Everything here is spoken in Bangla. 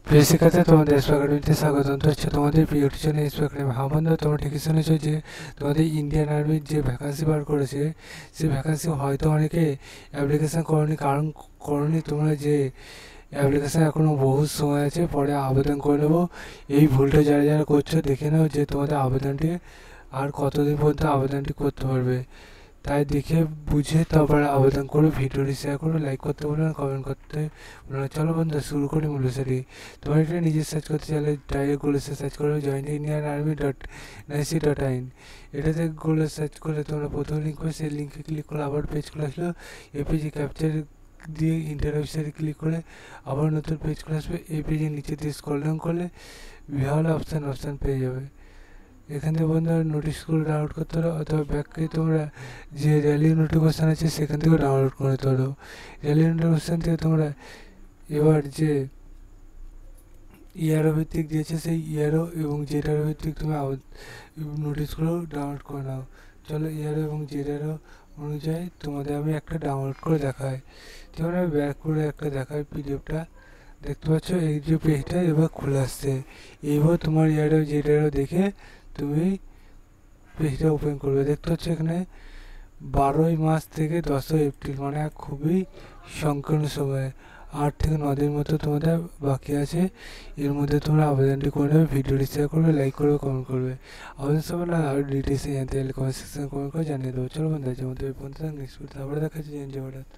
প্রিয় শিক্ষার্থী, তোমাদের এসপি একাডেমিতে স্বাগতম। তো হচ্ছে তোমাদের প্রিয় টিচার এসপি একাডেমি। হ্যাঁ বন্ধু, তোমরা ঠিকই শুনেছো যে তোমাদের ইন্ডিয়ান আর্মির যে ভ্যাকান্সি বার করেছে, সেই ভ্যাকান্সি হয়তো অনেকে অ্যাপ্লিকেশান করনি। কারণ করনি তোমরা যে অ্যাপ্লিকেশান এখনও বহু সময় আছে, পরে আবেদন করে নেবো। এই ভুলটা যারা যারা করছো দেখে নাও যে তোমাদের আবেদনটি আর কতদিন পর্যন্ত আবেদনটি করতে পারবে। তাই দেখে বুঝে তারপরে আবেদন করো। ভিডিওটি শেয়ার করো, লাইক করতে বলো না, কমেন্ট করতে বলো না। চলো বন্ধু, শুরু করি মূল বিষয়টি। তোমরা এটা নিজে সার্চ করতে চাইলে ডাইরেক্ট গুগলে সার্চ করো joinindianarmy.nic.in। এটাতে গুগলে সার্চ করলে তোমরা প্রথম লিঙ্ক পাবে, সেই লিঙ্কে ক্লিক করে আবার পেজ খুলে আসলো। এই পেজে ক্যাপচার দিয়ে ইন্টার ওয়েবসাইটে ক্লিক করে আবার নতুন পেজ খুলে আসবে। এই পেজের নিচে দিয়ে স্ক্রল ডাউন করলে বিহাল অপশান পেয়ে যাবে। এখান থেকে বন্ধুরা নোটিশগুলো ডাউনলোড করতে পারো, অথবা ব্যাককে তোমরা যে র্যালি নোটিফিকেশান আছে সেখান থেকেও ডাউনলোড করতে পারো। র্যালি নোটিফিকেশান থেকে তোমরা এবার যে ইয়ারও ভিত্তিক দিয়েছে সেই ইয়ারও এবং জেডারও ভিত্তিক তুমি নোটিশগুলো ডাউনলোড করে নাও। চলো ইয়ারও এবং জেডারও অনুযায়ী তোমাদের আমি একটা ডাউনলোড করে দেখাই। তোমরা ব্যাক করে একটা দেখাই পিডিএফটা। দেখতে পাচ্ছ এই যে পেজটা এবার খুলে আসছে। এইবার তোমার ইয়ারও জেডারও দেখে তুমি পেজটা ওপেন করবে। দেখতে পাচ্ছ এখানে 12ই মার্চ থেকে 10ই এপ্রিল, মানে খুবই সংকীর্ণ সময়। 8 থেকে 9 দিন মতো তোমাদের বাকি আছে। এর মধ্যে তোমরা আবেদনটি করে নেবে। ভিডিওটি শেয়ার করবে, লাইক করবে, কমেন্ট করবে। আবেদন সময় আর ডিটেলসে জানতে চাইলে কমেন্ট সেকশনে কমেন্ট করে জানিয়ে দেবো। চলো বন্ধু, আজকের মতো এই পর্যন্ত। নেক্সট ভিডিওতে আবার দেখা যাচ্ছে। জয় ভারত।